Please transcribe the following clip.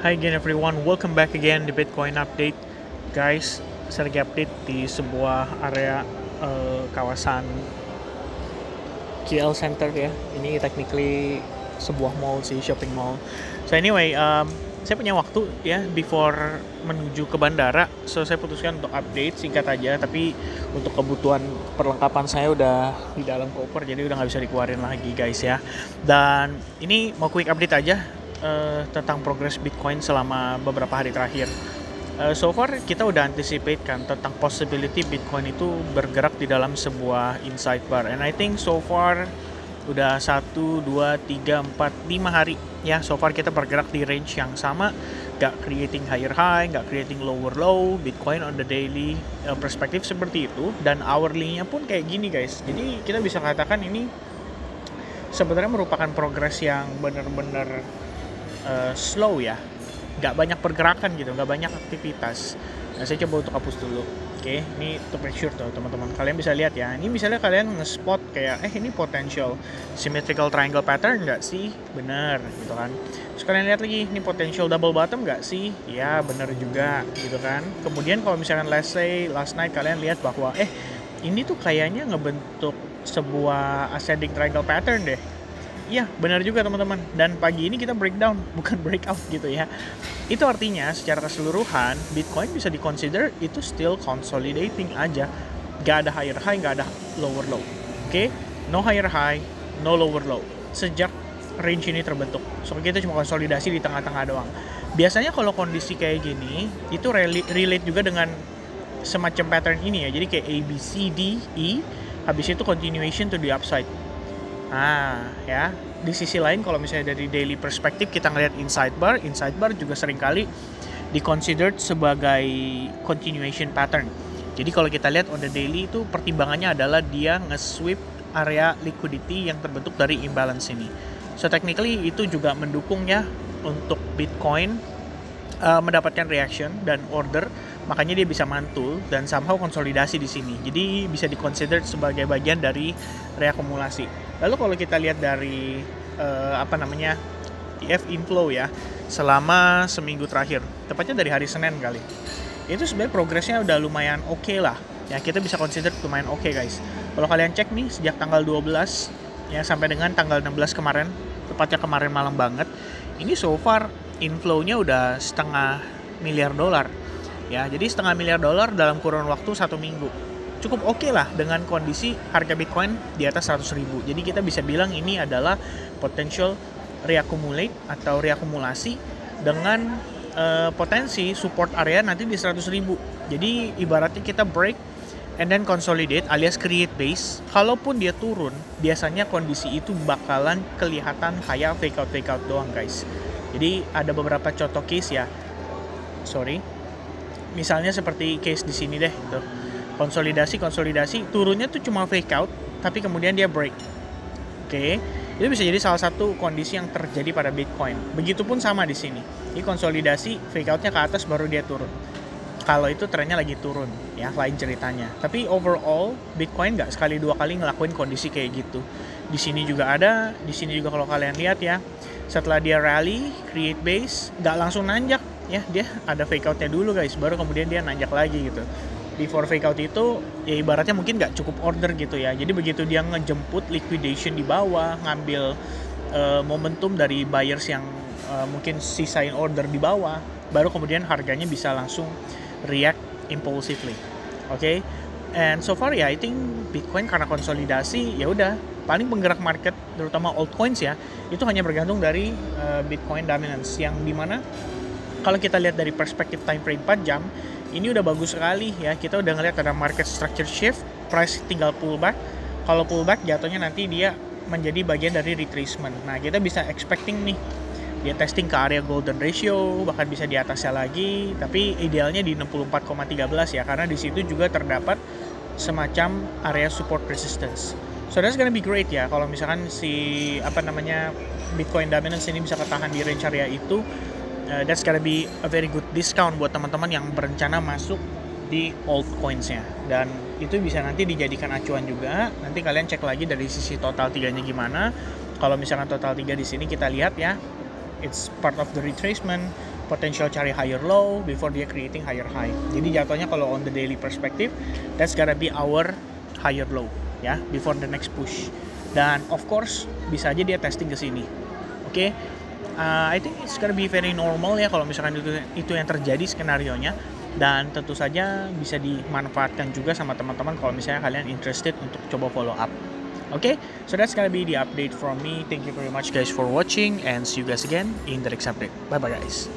Hi again everyone, welcome back again di Bitcoin Update. Guys, saya lagi update di sebuah area kawasan KL Center ya. Ini technically sebuah mall sih, shopping mall. So anyway, saya punya waktu ya before menuju ke bandara. So saya putuskan untuk update singkat aja, tapi untuk kebutuhan perlengkapan saya udah di dalam koper, jadi udah nggak bisa dikeluarin lagi guys ya. Dan ini mau quick update aja tentang progres Bitcoin selama beberapa hari terakhir. So far kita udah anticipate kan tentang possibility Bitcoin itu bergerak di dalam sebuah inside bar, and I think so far udah 1, 2, 3, 4, 5 hari ya, so far kita bergerak di range yang sama, gak creating higher high, gak creating lower low. Bitcoin on the daily perspektif seperti itu, dan hourly-nya pun kayak gini guys. Jadi kita bisa katakan ini sebenarnya merupakan progres yang benar-benar slow ya, nggak banyak pergerakan gitu, nggak banyak aktivitas. Nah, saya coba untuk hapus dulu. Oke, ini to make sure tuh teman-teman, kalian bisa lihat ya, ini misalnya kalian nge-spot kayak ini potential symmetrical triangle pattern nggak sih? Bener gitu kan. Terus kalian lihat lagi, ini potential double bottom nggak sih? Ya bener juga gitu kan. Kemudian kalau misalkan let's say last night kalian lihat bahwa ini tuh kayaknya ngebentuk sebuah ascending triangle pattern deh. Iya, benar juga teman-teman. Dan pagi ini kita breakdown, bukan breakout gitu ya. Itu artinya secara keseluruhan Bitcoin bisa diconsider itu still consolidating aja. Gak ada higher high, gak ada lower low. Oke? No higher high, no lower low sejak range ini terbentuk. So kita cuma konsolidasi di tengah-tengah doang. Biasanya kalau kondisi kayak gini itu relate juga dengan semacam pattern ini ya. Jadi kayak A, B, C, D, E, habis itu continuation to the upside. Nah, ya, di sisi lain kalau misalnya dari daily perspektif kita ngelihat inside bar juga seringkali di-considered sebagai continuation pattern. Jadi kalau kita lihat on the daily itu pertimbangannya adalah dia nge-sweep area liquidity yang terbentuk dari imbalance ini. So technically itu juga mendukung ya untuk Bitcoin mendapatkan reaction dan order, makanya dia bisa mantul dan somehow konsolidasi di sini. Jadi bisa di-consider sebagai bagian dari reakumulasi. Lalu kalau kita lihat dari ETF inflow ya selama seminggu terakhir, tepatnya dari hari Senin kali, itu sebenarnya progresnya udah lumayan oke lah ya, kita bisa consider lumayan oke guys. Kalau kalian cek nih sejak tanggal 12 ya sampai dengan tanggal 16 kemarin, tepatnya kemarin malam banget, ini so far inflow-nya udah $0,5 miliar ya. Jadi $0,5 miliar dalam kurun waktu 1 minggu. Cukup oke lah dengan kondisi harga Bitcoin di atas 100.000. Jadi kita bisa bilang ini adalah potential reaccumulate atau reakumulasi dengan potensi support area nanti di 100.000. Jadi ibaratnya kita break and then consolidate alias create base. Kalaupun dia turun, biasanya kondisi itu bakalan kelihatan kayak fake out doang guys. Jadi ada beberapa contoh case ya. Misalnya seperti case di sini deh gitu. Konsolidasi turunnya tuh cuma fake out tapi kemudian dia break. Oke. Itu bisa jadi salah satu kondisi yang terjadi pada Bitcoin. Begitupun sama di sini. Ini konsolidasi fake outnya ke atas baru dia turun. Kalau itu trennya lagi turun ya, lain ceritanya. Tapi overall Bitcoin nggak sekali dua kali ngelakuin kondisi kayak gitu. Di sini juga ada, di sini juga kalau kalian lihat ya, setelah dia rally, create base, nggak langsung nanjak ya, dia ada fake outnya dulu guys, baru kemudian dia nanjak lagi gitu. Before fake out itu ya ibaratnya mungkin nggak cukup order gitu ya. Jadi begitu dia ngejemput liquidation di bawah, ngambil momentum dari buyers yang mungkin sisain order di bawah, baru kemudian harganya bisa langsung react impulsively. Oke. And so far ya I think Bitcoin karena konsolidasi ya udah, paling penggerak market terutama altcoins ya itu hanya bergantung dari Bitcoin dominance, yang dimana kalau kita lihat dari perspektif time frame 4 jam ini udah bagus sekali ya. Kita udah ngelihat ada market structure shift, price tinggal pullback. Kalau pullback jatuhnya nanti dia menjadi bagian dari retracement. Nah kita bisa expecting nih dia testing ke area golden ratio, bahkan bisa di atasnya lagi, tapi idealnya di 64,13 ya, karena di situ juga terdapat semacam area support resistance. So that's gonna be great ya kalau misalkan si Bitcoin dominance ini bisa ketahan di range area itu. That's gonna be a very good discount buat teman-teman yang berencana masuk di altcoins-nya, dan itu bisa nanti dijadikan acuan juga. Nanti kalian cek lagi dari sisi total 3-nya gimana. Kalau misalkan total 3 di sini kita lihat ya, it's part of the retracement, potential cari higher low before dia creating higher high. Jadi jatuhnya kalau on the daily perspective, that's gonna be our higher low ya, before the next push. Dan of course bisa aja dia testing ke sini. Oke. I think it's gonna be very normal ya kalau misalkan itu yang terjadi skenarionya, dan tentu saja bisa dimanfaatkan juga sama teman-teman kalau misalnya kalian interested untuk coba follow up. Okay, so that's gonna be the update from me. Thank you very much guys for watching, and see you guys again in the next update. Bye bye guys.